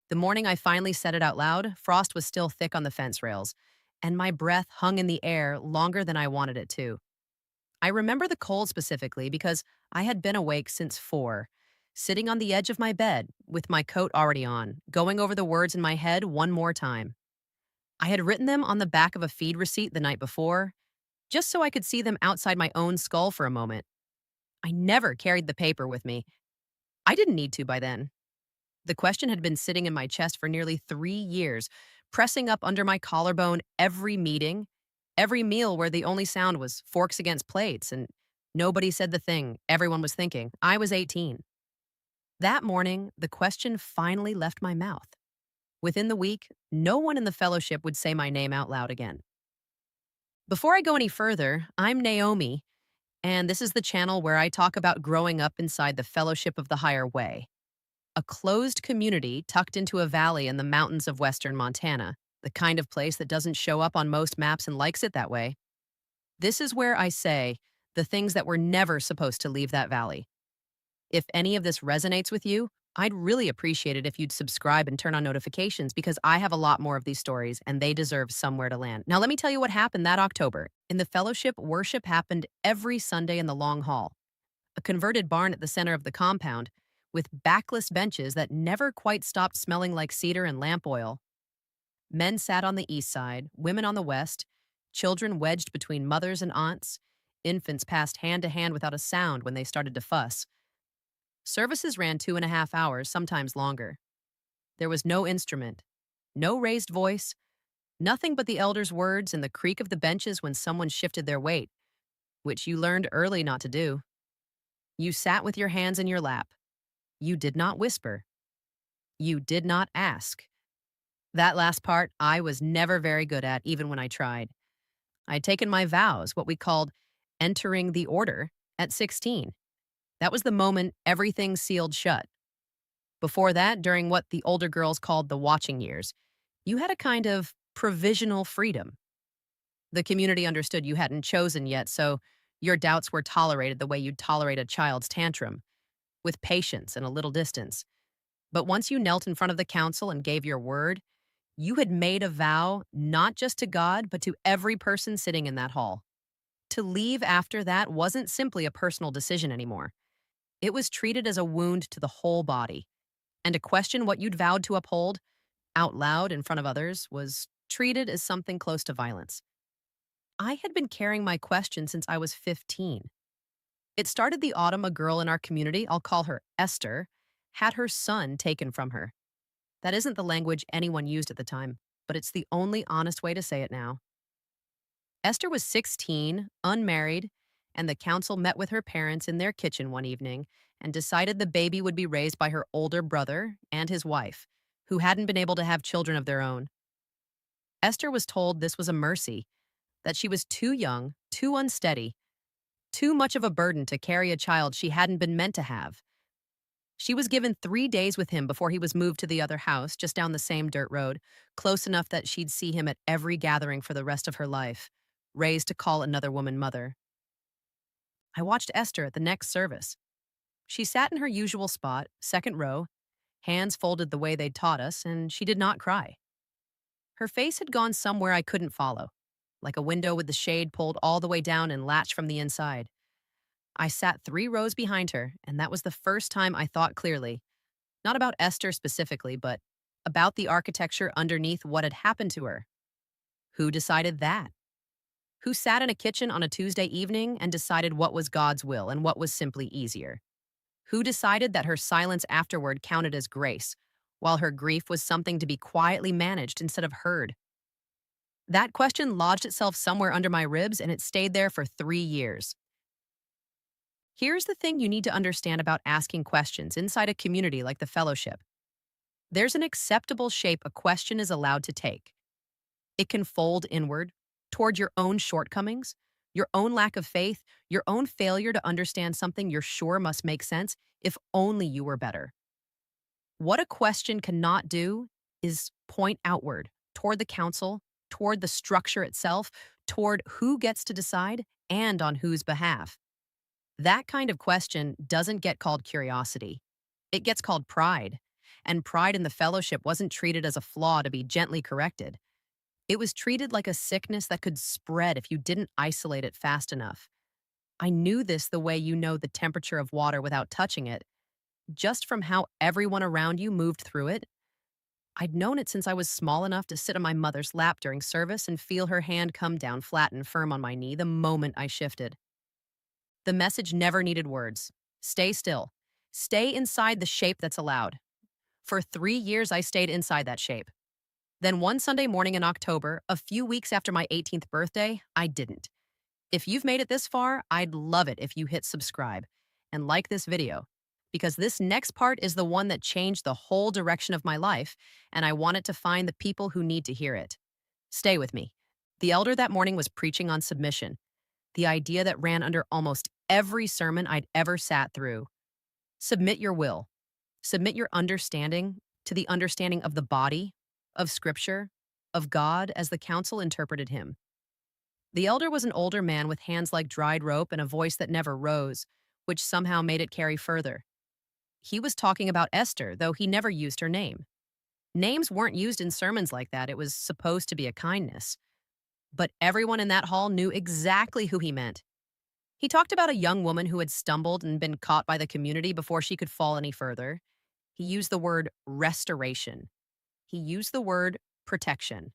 The morning I finally said it out loud, frost was still thick on the fence rails, and my breath hung in the air longer than I wanted it to. I remember the cold specifically because I had been awake since 4, sitting on the edge of my bed with my coat already on, going over the words in my head one more time. I had written them on the back of a feed receipt the night before, just so I could see them outside my own skull for a moment. I never carried the paper with me. I didn't need to by then. The question had been sitting in my chest for nearly 3 years, pressing up under my collarbone every meeting, every meal where the only sound was forks against plates, and nobody said the thing everyone was thinking. I was 18. That morning, the question finally left my mouth. Within the week, no one in the fellowship would say my name out loud again. Before I go any further, I'm Naomi, and this is the channel where I talk about growing up inside the Fellowship of the Higher Way, a closed community tucked into a valley in the mountains of western Montana, the kind of place that doesn't show up on most maps and likes it that way. This is where I say the things that were never supposed to leave that valley. If any of this resonates with you, I'd really appreciate it if you'd subscribe and turn on notifications because I have a lot more of these stories and they deserve somewhere to land. Now, let me tell you what happened that October. In the fellowship, worship happened every Sunday in the long hall, a converted barn at the center of the compound with backless benches that never quite stopped smelling like cedar and lamp oil. Men sat on the east side, women on the west, children wedged between mothers and aunts, infants passed hand to hand without a sound when they started to fuss. Services ran 2.5 hours, sometimes longer. There was no instrument, no raised voice, nothing but the elders' words and the creak of the benches when someone shifted their weight, which you learned early not to do. You sat with your hands in your lap. You did not whisper. You did not ask. That last part I was never very good at, even when I tried. I'd taken my vows, what we called entering the order, at 16. That was the moment everything sealed shut. Before that, during what the older girls called the watching years, you had a kind of provisional freedom. The community understood you hadn't chosen yet, so your doubts were tolerated the way you'd tolerate a child's tantrum, with patience and a little distance. But once you knelt in front of the council and gave your word, you had made a vow not just to God, but to every person sitting in that hall. To leave after that wasn't simply a personal decision anymore. It was treated as a wound to the whole body. And to question what you'd vowed to uphold out loud in front of others was treated as something close to violence. I had been carrying my question since I was 15. It started the autumn a girl in our community, I'll call her Esther, had her son taken from her. That isn't the language anyone used at the time, but it's the only honest way to say it now. Esther was 16, unmarried, and the council met with her parents in their kitchen one evening and decided the baby would be raised by her older brother and his wife, who hadn't been able to have children of their own. Esther was told this was a mercy, that she was too young, too unsteady, too much of a burden to carry a child she hadn't been meant to have. She was given 3 days with him before he was moved to the other house, just down the same dirt road, close enough that she'd see him at every gathering for the rest of her life, raised to call another woman mother. I watched Esther at the next service. She sat in her usual spot, second row, hands folded the way they'd taught us, and she did not cry. Her face had gone somewhere I couldn't follow, like a window with the shade pulled all the way down and latched from the inside. I sat 3 rows behind her, and that was the first time I thought clearly, not about Esther specifically, but about the architecture underneath what had happened to her. Who decided that? Who sat in a kitchen on a Tuesday evening and decided what was God's will and what was simply easier? Who decided that her silence afterward counted as grace, while her grief was something to be quietly managed instead of heard? That question lodged itself somewhere under my ribs, and it stayed there for 3 years. Here's the thing you need to understand about asking questions inside a community like the Fellowship. There's an acceptable shape a question is allowed to take. It can fold inward, toward your own shortcomings, your own lack of faith, your own failure to understand something you're sure must make sense if only you were better. What a question cannot do is point outward, toward the council, toward the structure itself, toward who gets to decide and on whose behalf. That kind of question doesn't get called curiosity. It gets called pride. and pride in the fellowship wasn't treated as a flaw to be gently corrected. It was treated like a sickness that could spread if you didn't isolate it fast enough. I knew this the way you know the temperature of water without touching it, just from how everyone around you moved through it. I'd known it since I was small enough to sit on my mother's lap during service and feel her hand come down flat and firm on my knee the moment I shifted. The message never needed words. Stay still. Stay inside the shape that's allowed. For 3 years, I stayed inside that shape. Then one Sunday morning in October, a few weeks after my 18th birthday, I didn't. If you've made it this far, I'd love it if you hit subscribe and like this video, because this next part is the one that changed the whole direction of my life, and I want it to find the people who need to hear it. Stay with me. The elder that morning was preaching on submission, the idea that ran under almost every sermon I'd ever sat through. Submit your will. Submit your understanding to the understanding of the body, of Scripture, of God as the council interpreted him. The elder was an older man with hands like dried rope and a voice that never rose, which somehow made it carry further. He was talking about Esther, though he never used her name. Names weren't used in sermons like that. It was supposed to be a kindness. But everyone in that hall knew exactly who he meant. He talked about a young woman who had stumbled and been caught by the community before she could fall any further. He used the word restoration. He used the word protection.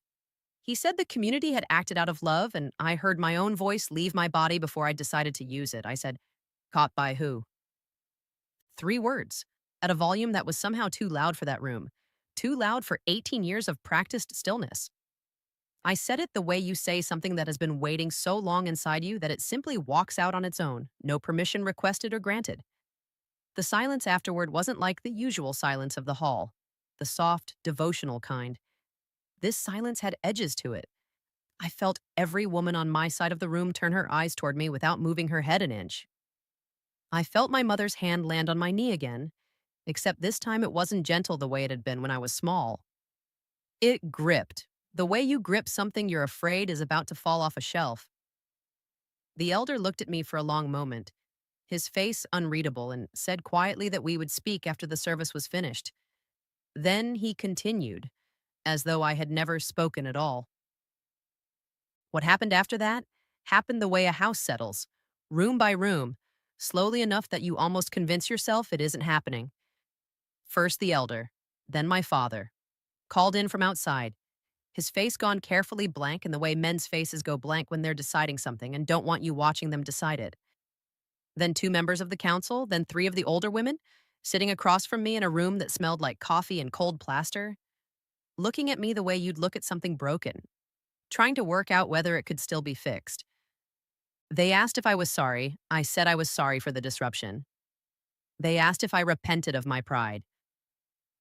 He said the community had acted out of love, and I heard my own voice leave my body before I decided to use it. I said, caught by who? 3 words, at a volume that was somehow too loud for that room, too loud for 18 years of practiced stillness. I said it the way you say something that has been waiting so long inside you that it simply walks out on its own, no permission requested or granted. The silence afterward wasn't like the usual silence of the hall, the soft, devotional kind. This silence had edges to it. I felt every woman on my side of the room turn her eyes toward me without moving her head an inch. I felt my mother's hand land on my knee again, except this time it wasn't gentle the way it had been when I was small. It gripped, the way you grip something you're afraid is about to fall off a shelf. The elder looked at me for a long moment, his face unreadable, and said quietly that we would speak after the service was finished. Then he continued, as though I had never spoken at all. What happened after that happened the way a house settles, room by room, slowly enough that you almost convince yourself it isn't happening. First the elder, then my father, called in from outside, his face gone carefully blank in the way men's faces go blank when they're deciding something and don't want you watching them decide it. Then 2 members of the council, then 3 of the older women, sitting across from me in a room that smelled like coffee and cold plaster, looking at me the way you'd look at something broken, trying to work out whether it could still be fixed. They asked if I was sorry. I said I was sorry for the disruption. They asked if I repented of my pride.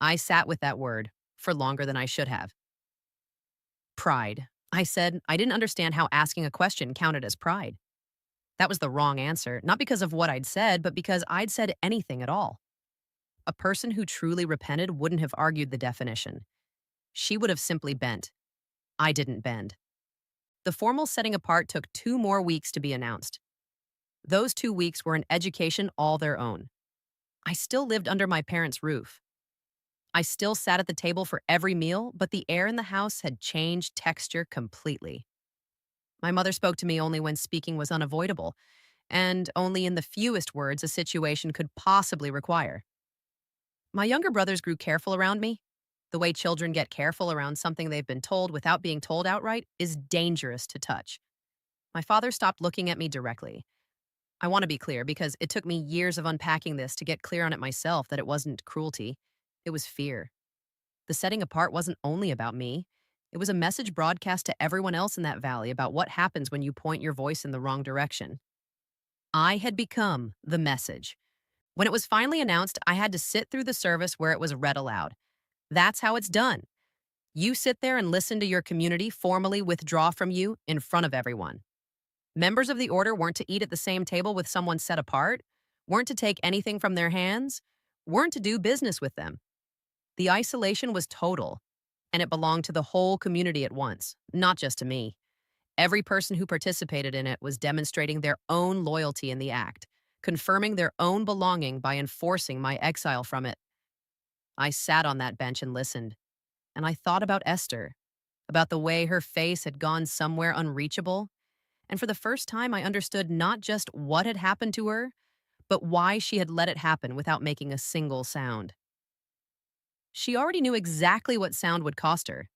I sat with that word for longer than I should have. Pride. I said I didn't understand how asking a question counted as pride. That was the wrong answer, not because of what I'd said, but because I'd said anything at all. A person who truly repented wouldn't have argued the definition. She would have simply bent. I didn't bend. The formal setting apart took 2 more weeks to be announced. Those 2 weeks were an education all their own. I still lived under my parents' roof. I still sat at the table for every meal, but the air in the house had changed texture completely. My mother spoke to me only when speaking was unavoidable, and only in the fewest words a situation could possibly require. My younger brothers grew careful around me. The way children get careful around something they've been told without being told outright is dangerous to touch. My father stopped looking at me directly. I want to be clear because it took me years of unpacking this to get clear on it myself that it wasn't cruelty. It was fear. The setting apart wasn't only about me. It was a message broadcast to everyone else in that valley about what happens when you point your voice in the wrong direction. I had become the message. When it was finally announced, I had to sit through the service where it was read aloud. That's how it's done. You sit there and listen to your community formally withdraw from you in front of everyone. Members of the order weren't to eat at the same table with someone set apart, weren't to take anything from their hands, weren't to do business with them. The isolation was total, and it belonged to the whole community at once, not just to me. Every person who participated in it was demonstrating their own loyalty in the act, confirming their own belonging by enforcing my exile from it. I sat on that bench and listened, and I thought about Esther, about the way her face had gone somewhere unreachable. And for the first time, I understood not just what had happened to her, but why she had let it happen without making a single sound. She already knew exactly what sound would cost her.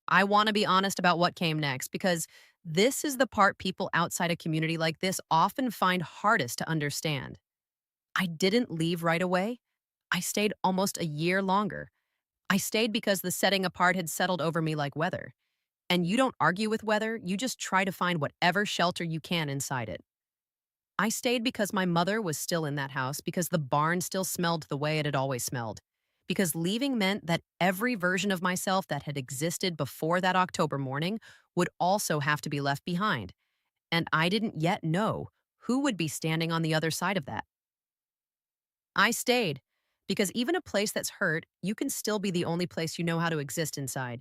I want to be honest about what came next because this is the part people outside a community like this often find hardest to understand. I didn't leave right away. I stayed almost a year longer. I stayed because the setting apart had settled over me like weather. And you don't argue with weather, you just try to find whatever shelter you can inside it. I stayed because my mother was still in that house, because the barn still smelled the way it had always smelled. Because leaving meant that every version of myself that had existed before that October morning would also have to be left behind. And I didn't yet know who would be standing on the other side of that. I stayed because even a place that's hurt, you can still be the only place you know how to exist inside.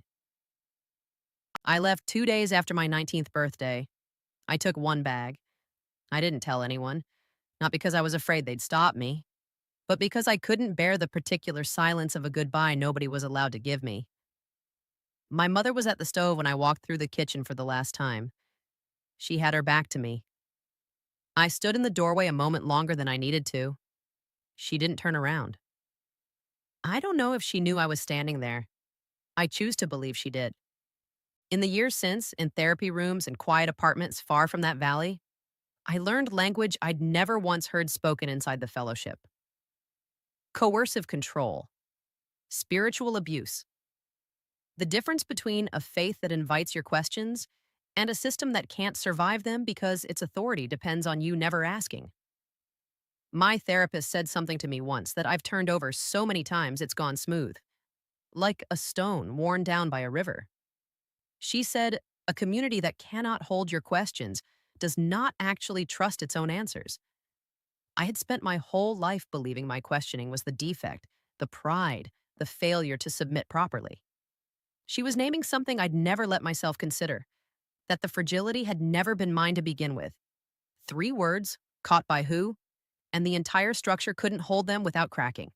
I left 2 days after my 19th birthday. I took one bag. I didn't tell anyone, not because I was afraid they'd stop me, but because I couldn't bear the particular silence of a goodbye nobody was allowed to give me. My mother was at the stove when I walked through the kitchen for the last time. She had her back to me. I stood in the doorway a moment longer than I needed to. She didn't turn around. I don't know if she knew I was standing there. I choose to believe she did. In the years since, in therapy rooms and quiet apartments far from that valley, I learned language I'd never once heard spoken inside the fellowship: coercive control, spiritual abuse, the difference between a faith that invites your questions and a system that can't survive them because its authority depends on you never asking. My therapist said something to me once that I've turned over so many times it's gone smooth, like a stone worn down by a river. She said, a community that cannot hold your questions does not actually trust its own answers. I had spent my whole life believing my questioning was the defect, the pride, the failure to submit properly. She was naming something I'd never let myself consider: that the fragility had never been mine to begin with. 3 words, caught by who, and the entire structure couldn't hold them without cracking.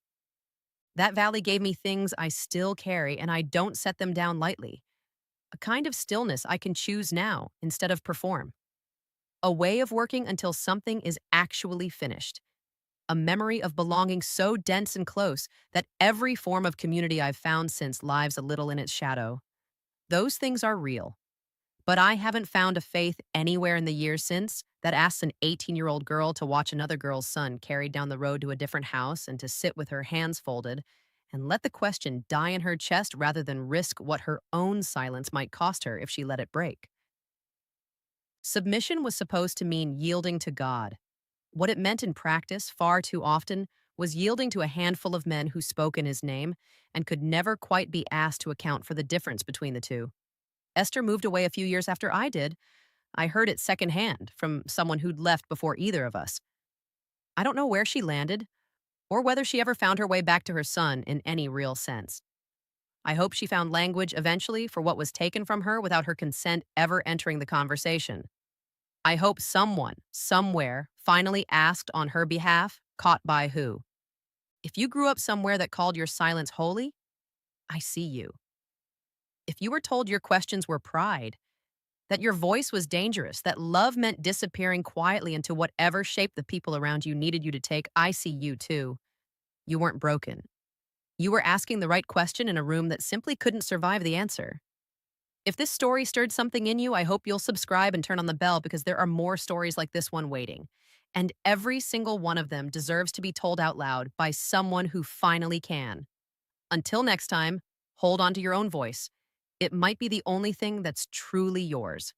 That valley gave me things I still carry, and I don't set them down lightly. A kind of stillness I can choose now instead of perform. A way of working until something is actually finished. A memory of belonging so dense and close that every form of community I've found since lives a little in its shadow. Those things are real. But I haven't found a faith anywhere in the years since that asks an 18-year-old girl to watch another girl's son carried down the road to a different house and to sit with her hands folded and let the question die in her chest rather than risk what her own silence might cost her if she let it break. Submission was supposed to mean yielding to God. What it meant in practice, far too often, was yielding to a handful of men who spoke in his name and could never quite be asked to account for the difference between the two. Esther moved away a few years after I did. I heard it secondhand from someone who'd left before either of us. I don't know where she landed or whether she ever found her way back to her son in any real sense. I hope she found language eventually for what was taken from her without her consent ever entering the conversation. I hope someone, somewhere, finally asked on her behalf, caught by who. If you grew up somewhere that called your silence holy, I see you. If you were told your questions were pride, that your voice was dangerous, that love meant disappearing quietly into whatever shape the people around you needed you to take, I see you too. You weren't broken. You were asking the right question in a room that simply couldn't survive the answer. If this story stirred something in you, I hope you'll subscribe and turn on the bell because there are more stories like this one waiting. And every single one of them deserves to be told out loud by someone who finally can. Until next time, hold on to your own voice. It might be the only thing that's truly yours.